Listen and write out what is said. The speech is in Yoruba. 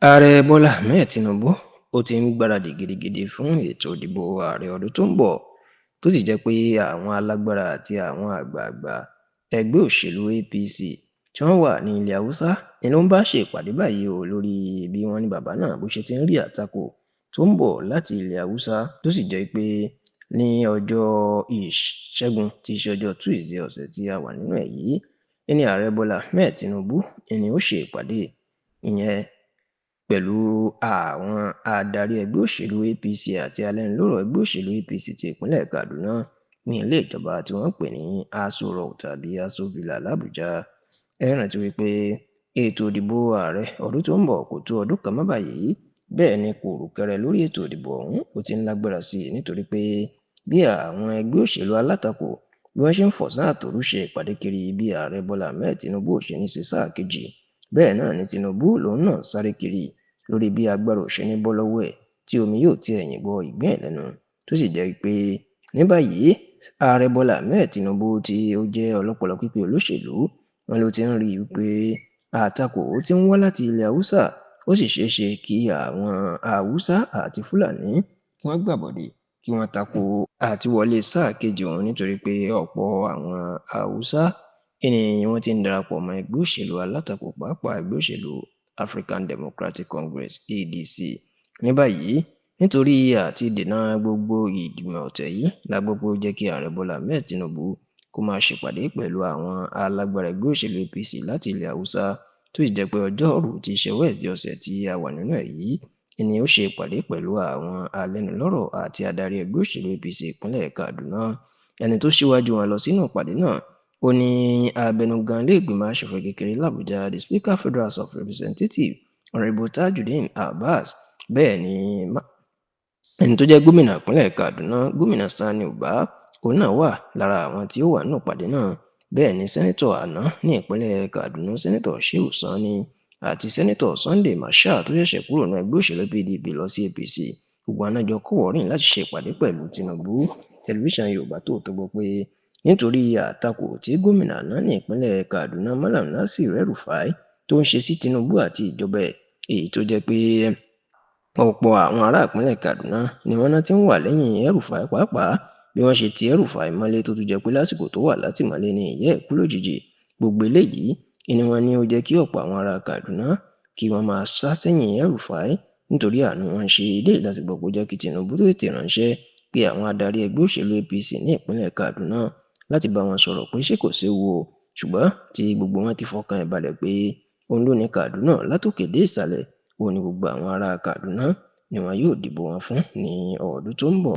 ààrẹ bọ́lá ahmed tinubu ó ti ń gbáradì gidigidi fún ètò ìdìbò ààrẹ ọdún tó ń bọ̀ tó sì jẹ́ pé àwọn alágbára àti àwọn àgbààgbà ẹgbẹ́ òṣèlú apc tí wọ́n wà ní ilẹ̀ haúsá ni ló ń bá ṣèpàdé báyìí o lórí bí wọ́n ní bàbá náà bó ṣe ti ń rí àtakò tó ń bọ̀ láti ilẹ̀ haúsá tó sì jẹ́ pé ní ọjọ́ ìṣẹ́gun tí í ṣe ọjọ́ tuesday ọ̀sẹ̀ tí a wà nínú ẹ̀ yìí ní ààrẹ bọ́lá ahmed tinubu ni ó ṣe ìpàdé ìyẹn pẹ̀lú àwọn adarí ẹgbẹ́ òṣèlú apc àti alẹ́nulọ́rọ̀ ẹgbẹ́ òṣèlú apc ti ìpínlẹ̀ kaduna ní ilé ìjọba tí wọ́n pè ní aso rock tàbí aso villa làbújá. ẹ rántí wípé ètò ìdìbò ààrẹ ọdún tó ń bọ̀ kò tó ọdún kan mọ́ báyìí, bẹ́ẹ̀ ni kùrùkẹrẹ lórí ètò ìdìbò ọ̀hún ó ti ń lágbára sí i nítorí pé bí àwọn ẹgbẹ́ òṣèlú alátakò bí wọ́n ṣe ń fọ̀sán àtòru ṣe ìpàdé kiri bí ààrẹ bọ́lá ahmed tinubu ò ṣe ní ṣe sáà kejì, bẹ́ẹ̀ náà ni tinubu lòun náà sáré kiri lórí bí agbára òṣèlú bọ́ lọ́wọ́ ẹ̀ tí omi yóò ti ẹ̀yìn bọ ìgbín ẹ̀ lẹ́nu tó sì jẹ́ pé ní báyìí ààrẹ bọ́lá ahmed tinubu tí ó jẹ́ ọlọ́pọlọ pípé olóṣèlú wọn ló ti ń rí i pé àtakò ti ń wá láti ilẹ̀ haúsá ó sì ṣeé ṣe kí àwọn haúsá àti fúlàní wọ́n gbàbọ̀dé kí wọ́n tako àti wọlé sáà kejì òun nítorí pé ọ̀pọ̀ àwọn haúsá ni wọ́n ti ń darapọ̀ mọ́ ẹgbẹ́ òṣèlú alátakò pàápàá ẹgbẹ́ òṣèlú African Democratic Congress ADC. ní báyìí nítorí àti dènà gbogbo ìgbìmọ̀ ọ̀tẹ̀ yìí la gbọ́ pé ó jẹ́ kí ààrẹ bọ́lá ahmed tinubu kó máa ṣèpàdé pẹ̀lú àwọn alágbára ẹgbẹ́ òṣèlú apc láti ilẹ̀ haúsá tó sì jẹ́ pé ọjọ́rú tí í ṣe wednesday ọ̀sẹ̀ tí a wà nínú ẹ̀ yìí ni ó ṣe ìpàdé pẹ̀lú àwọn alẹ́nulọ́rọ̀ àti adarí ẹgbẹ́ òṣèlú apc ìpínlẹ̀ kaduna. ẹni tó ṣíwájú wọn lọ sínú ìpàdé náà ó ní abẹnugan iléègbìmọ̀ aṣòfin kékeré làbújá the speaker federal house of representatives honourable tajudeen abbas, bẹ́ẹ̀ ni ẹni tó jẹ́ gómìnà ìpínlẹ̀ kaduna gómìnà sani uba òun náà wà lára àwọn tí ó wà nínú ìpàdé náà, bẹ́ẹ̀ ni sẹ́nitọ̀ àná ní ìpínlẹ̀ kaduna sẹ́nitọ̀ shehu sani àti sẹ́nitọ̀ sunday marshal tó ṣẹ̀ṣẹ̀ kúrò ní ẹgbẹ́ òṣèlú pdp lọ sí apc gbogbo anájọ kọ́wọ̀ọ́rìn láti ṣe ìpàdé pẹ̀lú tinubu. tẹlifíṣàn yorùbá Tòótọ́ gbọ́ pé nítorí àtakò tí gómìnà àná ní ìpínlẹ̀ kaduna malam nasir el-rufai tó ń ṣe sí tinubu àti ìjọba ẹ̀, èyí tó jẹ́ pé ọ̀pọ̀ àwọn ará ìpínlẹ̀ kaduna ni wọ́n náà ti ń wà lẹ́yìn el-rufai pàápàá bí wọ́n ṣe ti el-rufai mọ́lé tó tún jẹ́ pé lásìkò tó wà látìmọ́lé ní ìyá ẹ̀ kú lójijì. gbogbo eléyìí ni wọ́n ní ó jẹ́ kí ọ̀pọ̀ àwọn ará kaduna kí wọ́n máa sá sẹ́yìn el-rufai nítorí àánú wọn ṣe ilé láti gbọ́ pé ó jẹ́ kí tinubu tó tètè ránṣẹ́ pé àwọn adarí ẹgbẹ́ òṣèlú apc ní ìpínlẹ̀ kaduna láti bá wọn sọ̀rọ̀ pé ṣé kò séwu o, ṣùgbọ́n tí gbogbo wọn ti fọkàn ẹ̀ balẹ̀ pé òun ló ní kaduna látòkè dé ìsàlẹ̀ òun ni gbogbo àwọn ará kaduna ni wọn yóò dìbò wọn fún ní ọdún tó ń bọ̀.